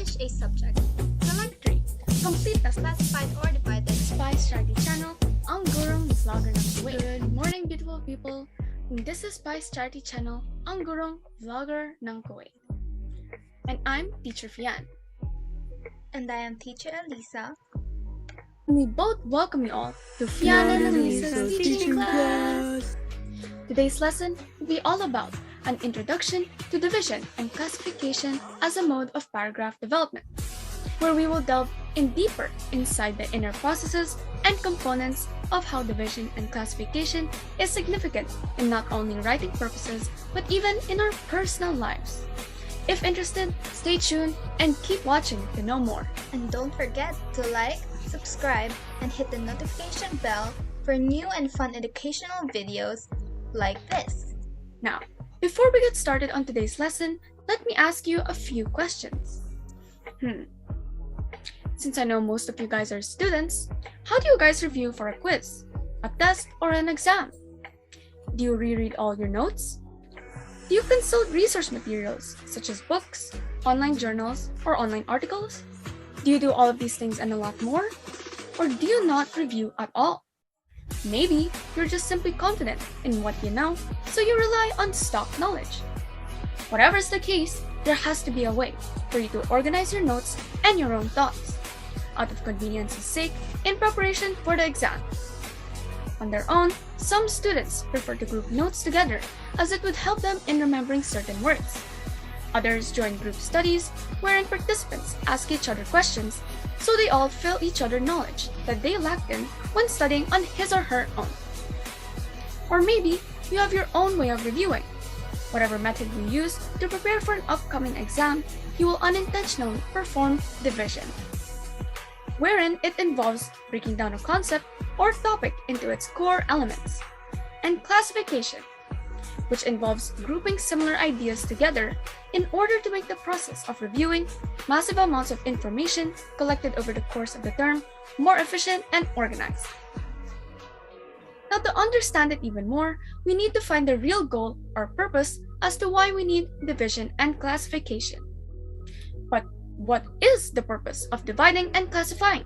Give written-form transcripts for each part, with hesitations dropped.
Publish a subject. Select 3. Complete the classified or divided Spice Strategy channel ang gurong vlogger ng Kuwait. Good morning, beautiful people. This is Spice Strategy channel ang gurong vlogger ng Kuwait. And I'm Teacher Fian. And I am Teacher Elisa. And we both welcome you all to Fian and Elisa's teaching class. Today's lesson will be all about an introduction to division and classification as a mode of paragraph development, where we will delve in deeper inside the inner processes and components of how division and classification is significant in not only writing purposes, but even in our personal lives. If interested, stay tuned and keep watching to know more. And don't forget to like, subscribe, and hit the notification bell for new and fun educational videos like this. Now, before we get started on today's lesson, let me ask you a few questions. Since I know most of you guys are students, how do you guys review for a quiz, a test, or an exam? Do you reread all your notes? Do you consult resource materials such as books, online journals, or online articles? Do you do all of these things and a lot more? Or do you not review at all? Maybe you're just simply confident in what you know, so you rely on stock knowledge. Whatever's the case, there has to be a way for you to organize your notes and your own thoughts, out of convenience's sake, in preparation for the exam. On their own, some students prefer to group notes together as it would help them in remembering certain words. Others join group studies wherein participants ask each other questions so they all fill each other knowledge that they lacked in when studying on his or her own. Or maybe you have your own way of reviewing. Whatever method you use to prepare for an upcoming exam, you will unintentionally perform division, wherein it involves breaking down a concept or topic into its core elements, and classification, which involves grouping similar ideas together in order to make the process of reviewing massive amounts of information collected over the course of the term more efficient and organized. Now, to understand it even more, we need to find the real goal or purpose as to why we need division and classification. But what is the purpose of dividing and classifying?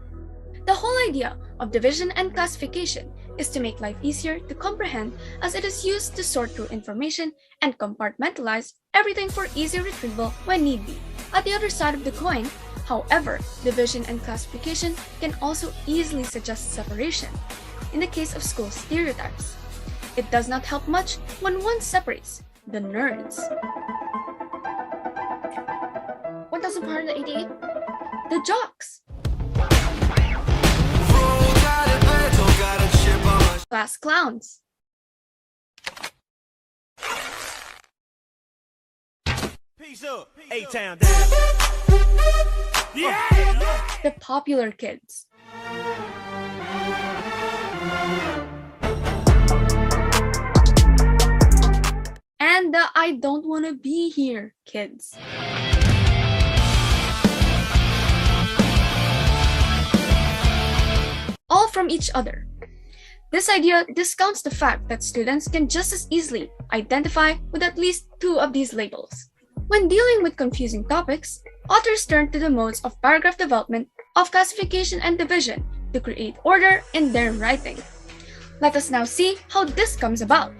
The whole idea of division and classification is to make life easier to comprehend, as it is used to sort through information and compartmentalize everything for easy retrieval when need be. At the other side of the coin, however, division and classification can also easily suggest separation. In the case of school stereotypes, it does not help much when one separates the nerds. 1488? The jocks! Class clowns. Peace up, A-Town down. Yeah! The popular kids. And the I don't want to be here kids. All from each other. This idea discounts the fact that students can just as easily identify with at least two of these labels. When dealing with confusing topics, authors turn to the modes of paragraph development, of classification and division to create order in their writing. Let us now see how this comes about.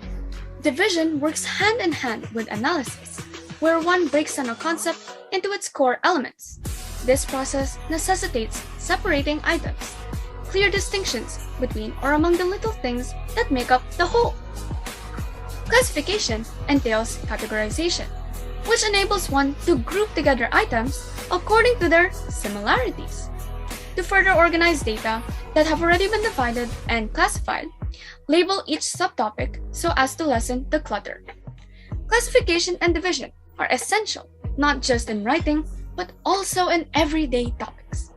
Division works hand in hand with analysis, where one breaks down a concept into its core elements. This process necessitates separating items, clear distinctions between or among the little things that make up the whole. Classification entails categorization, which enables one to group together items according to their similarities. To further organize data that have already been divided and classified, label each subtopic so as to lessen the clutter. Classification and division are essential not just in writing, but also in everyday topics.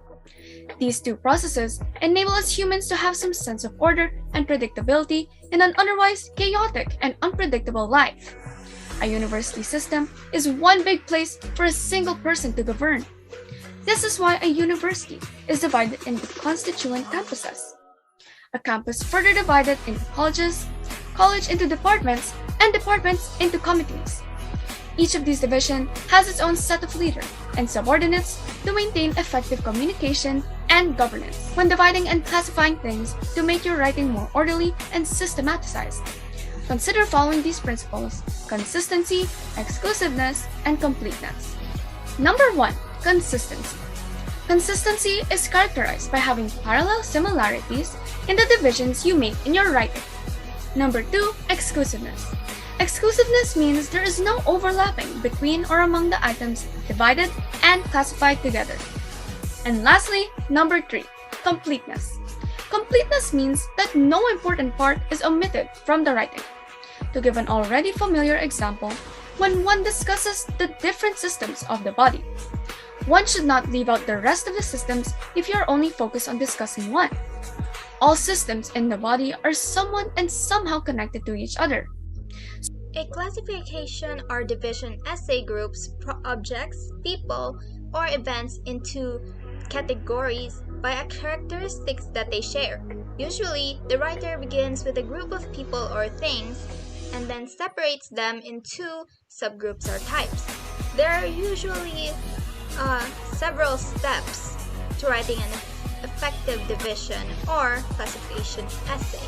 These two processes enable us humans to have some sense of order and predictability in an otherwise chaotic and unpredictable life. A university system is one big place for a single person to govern. This is why a university is divided into constituent campuses. A campus further divided into colleges, college into departments, and departments into committees. Each of these divisions has its own set of leaders and subordinates to maintain effective communication and governance when dividing and classifying things to make your writing more orderly and systematized. Consider following these principles: consistency, exclusiveness, and completeness. Number 1. Consistency. Consistency is characterized by having parallel similarities in the divisions you make in your writing. Number 2. Exclusiveness. Exclusiveness means there is no overlapping between or among the items divided and classified together. And lastly, number 3. Completeness. Completeness means that no important part is omitted from the writing. To give an already familiar example, when one discusses the different systems of the body, one should not leave out the rest of the systems if you are only focused on discussing one. All systems in the body are somewhat and somehow connected to each other. A classification or division essay groups objects, people, or events into categories by characteristics that they share. Usually, the writer begins with a group of people or things and then separates them into subgroups or types. There are usually several steps to writing an effective division or classification essay.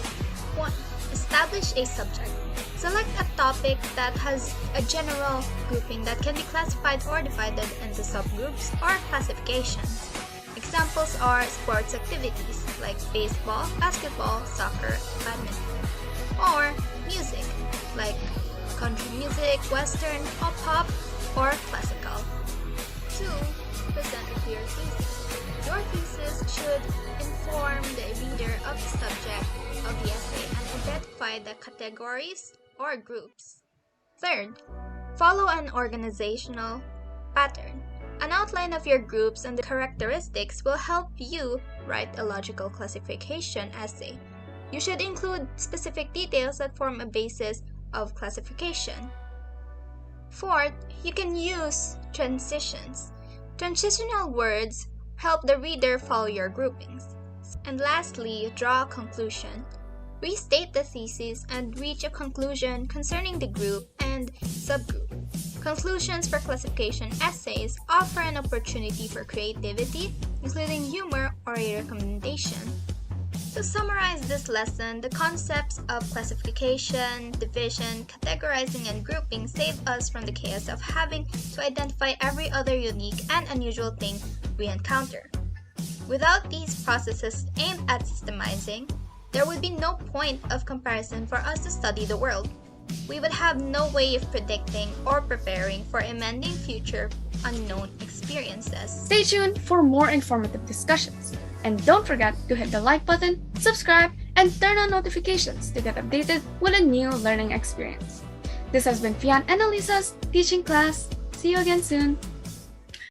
1. Establish a subject. Select a topic that has a general grouping that can be classified or divided into subgroups or classifications. Examples are sports activities like baseball, basketball, soccer, badminton. Or music like country music, western, pop, or classical. 2. Present your thesis. Your thesis should inform the reader of the subject of the essay and identify the categories or groups. 3rd, follow an organizational pattern. An outline of your groups and the characteristics will help you write a logical classification essay. You should include specific details that form a basis of classification. 4th, you can use transitions. Transitional words help the reader follow your groupings. And lastly, draw a conclusion. Restate the thesis and reach a conclusion concerning the group and subgroup. Conclusions for classification essays offer an opportunity for creativity, including humor or a recommendation. To summarize this lesson, the concepts of classification, division, categorizing, and grouping save us from the chaos of having to identify every other unique and unusual thing we encounter. Without these processes aimed at systemizing, there would be no point of comparison for us to study the world. We would have no way of predicting or preparing for amending future unknown experiences. Stay tuned for more informative discussions. And don't forget to hit the like button, subscribe, and turn on notifications to get updated with a new learning experience. This has been Fian and Elisa's teaching class. See you again soon.